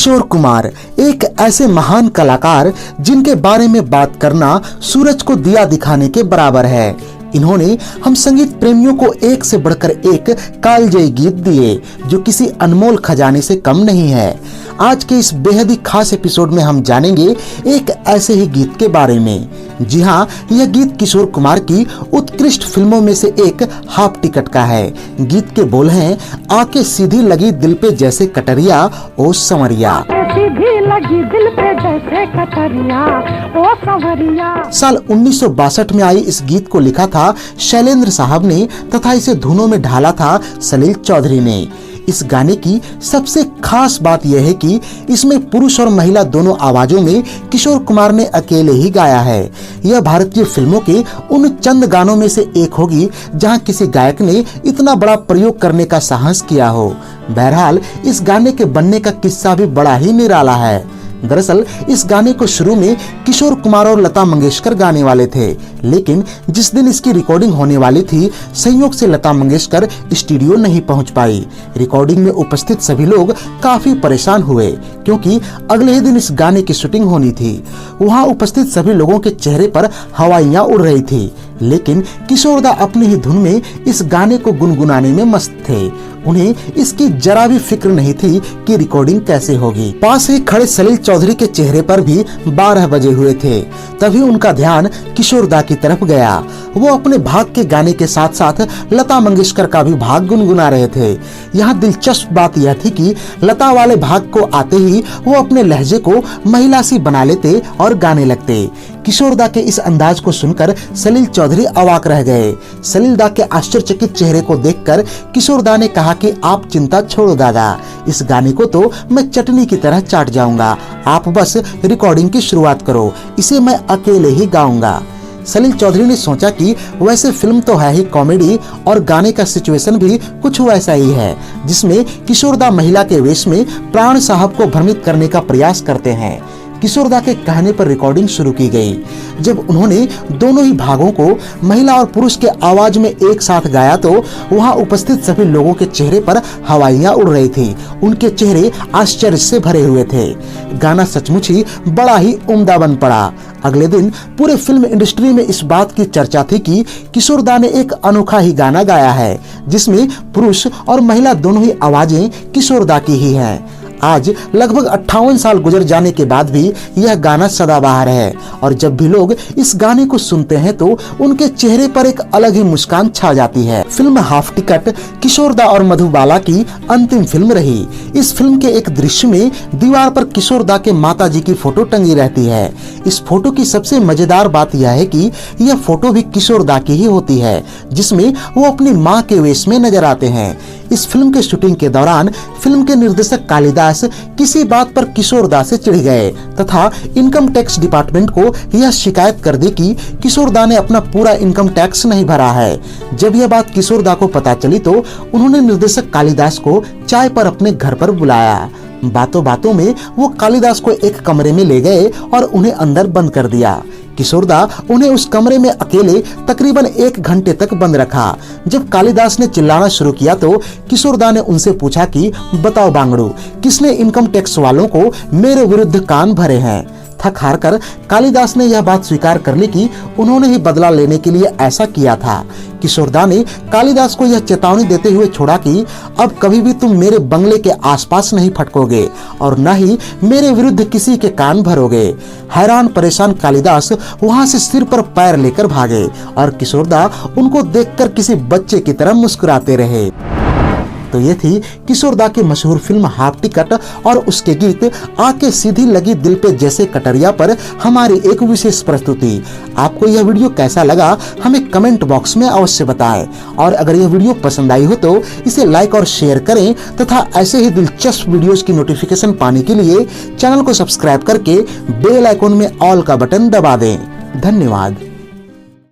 किशोर कुमार एक ऐसे महान कलाकार जिनके बारे में बात करना सूरज को दिया दिखाने के बराबर है। इन्होंने हम संगीत प्रेमियों को एक से बढ़कर एक कालजयी गीत दिए जो किसी अनमोल खजाने से कम नहीं है। आज के इस बेहद ही खास एपिसोड में हम जानेंगे एक ऐसे ही गीत के बारे में। जी हाँ, यह गीत किशोर कुमार की उत्कृष्ट फिल्मों में से एक हाफ टिकट का है। गीत के बोल हैं, आके सीधी लगी दिल पे जैसे कटरिया ओ संवरिया। सीधी लगी दिल पे जैसे कटरिया ओ संवरिया। साल 1962 में आई इस गीत को लिखा था शैलेंद्र साहब ने तथा इसे धुनों में ढाला था सलील चौधरी ने। इस गाने की सबसे खास बात यह है कि इसमें पुरुष और महिला दोनों आवाजों में किशोर कुमार ने अकेले ही गाया है। यह भारतीय फिल्मों के उन चंद गानों में से एक होगी जहां किसी गायक ने इतना बड़ा प्रयोग करने का साहस किया हो। बहरहाल इस गाने के बनने का किस्सा भी बड़ा ही निराला है। दरअसल इस गाने को शुरू में किशोर कुमार और लता मंगेशकर गाने वाले थे, लेकिन जिस दिन इसकी रिकॉर्डिंग होने वाली थी संयोग से लता मंगेशकर स्टूडियो नहीं पहुंच पाई। रिकॉर्डिंग में उपस्थित सभी लोग काफी परेशान हुए क्योंकि अगले ही दिन इस गाने की शूटिंग होनी थी। वहां उपस्थित सभी लोगों के चेहरे पर हवाइयां उड़ रही थी, लेकिन किशोरदा अपनी ही धुन में इस गाने को गुनगुनाने में मस्त थे। उन्हें इसकी जरा भी फिक्र नहीं थी कि रिकॉर्डिंग कैसे होगी। पास ही खड़े सलील चौधरी के चेहरे पर भी 12 बजे हुए थे। तभी उनका ध्यान किशोरदा की तरफ गया। वो अपने भाग के गाने के साथ साथ लता मंगेशकर का भी भाग गुनगुना रहे थे। यहाँ दिलचस्प बात यह थी कि लता वाले भाग को आते ही वो अपने लहजे को महिला सी बना लेते और गाने लगते। किशोरदा के इस अंदाज को सुनकर सलील चौधरी अवाक रह गए। सलील दा के आश्चर्यचकित चेहरे को देखकर किशोरदा ने कहा कि आप चिंता छोड़ो दादा, इस गाने को तो मैं चटनी की तरह चाट जाऊंगा। आप बस रिकॉर्डिंग की शुरुआत करो, इसे मैं अकेले ही गाऊंगा। सलील चौधरी ने सोचा कि वैसे फिल्म तो है ही कॉमेडी और गाने का सिचुएशन भी कुछ वैसा ही है जिसमें किशोरदा महिला के वेश में प्राण साहब को भ्रमित करने का प्रयास करते हैं। किशोरदा के कहने पर रिकॉर्डिंग शुरू की गई। जब उन्होंने दोनों ही भागों को महिला और पुरुष के आवाज में एक साथ गाया तो वहां उपस्थित सभी लोगों के चेहरे पर हवाइयां उड़ रही थी। उनके चेहरे आश्चर्य से भरे हुए थे। गाना सचमुच ही बड़ा ही उम्दा बन पड़ा। अगले दिन पूरे फिल्म इंडस्ट्री में इस बात की चर्चा थी कि किशोरदा ने एक अनोखा ही गाना गाया है जिसमें पुरुष और महिला दोनों ही आवाजें किशोरदा की ही हैं। आज लगभग 58 साल गुजर जाने के बाद भी यह गाना सदाबहार है और जब भी लोग इस गाने को सुनते हैं तो उनके चेहरे पर एक अलग ही मुस्कान छा जाती है। फिल्म हाफ टिकट किशोरदा और मधुबाला की अंतिम फिल्म रही। इस फिल्म के एक दृश्य में दीवार पर किशोरदा के माता जी की फोटो टंगी रहती है। इस फोटो की सबसे मजेदार बात यह है कि यह फोटो भी किशोरदा की ही होती है जिसमें वो अपनी माँ के वेश में नजर आते हैं। इस फिल्म के शूटिंग के दौरान फिल्म के निर्देशक कालिदास किसी बात पर किशोरदा से चिढ़ गए तथा इनकम टैक्स डिपार्टमेंट को यह शिकायत कर दी कि किशोरदा ने अपना पूरा इनकम टैक्स नहीं भरा है। जब यह बात किशोरदा को पता चली तो उन्होंने निर्देशक कालिदास को चाय पर अपने घर पर बुलाया। बातों बातों में वो कालिदास को एक कमरे में ले गए और उन्हें अंदर बंद कर दिया। किशोरदा उन्हें उस कमरे में अकेले तकरीबन 1 घंटे तक बंद रखा। जब कालिदास ने चिल्लाना शुरू किया तो किशोरदा ने उनसे पूछा कि बताओ बांगड़ू, किसने इनकम टैक्स वालों को मेरे विरुद्ध कान भरे हैं। थक हार कर कालिदास ने यह बात स्वीकार कर ली कि उन्होंने ही बदला लेने के लिए ऐसा किया था। किशोरदा ने कालिदास को यह चेतावनी देते हुए छोड़ा कि अब कभी भी तुम मेरे बंगले के आसपास नहीं फटकोगे और न ही मेरे विरुद्ध किसी के कान भरोगे। हैरान परेशान कालिदास वहां से सिर पर पैर लेकर भागे और किशोरदा उनको देखकर किसी बच्चे की तरह मुस्कुराते रहे। तो ये थी किशोरदा की मशहूर फिल्म हाफ टिकट और उसके गीत आके सीधी लगी दिल पे जैसे कटरिया पर हमारी एक विशेष प्रस्तुति। आपको यह वीडियो कैसा लगा हमें कमेंट बॉक्स में अवश्य बताएं और अगर यह वीडियो पसंद आई हो तो इसे लाइक और शेयर करें तथा ऐसे ही दिलचस्प वीडियोस की नोटिफिकेशन पाने के लिए चैनल को सब्सक्राइब करके बेल आइकॉन में ऑल का बटन दबा दें। धन्यवाद।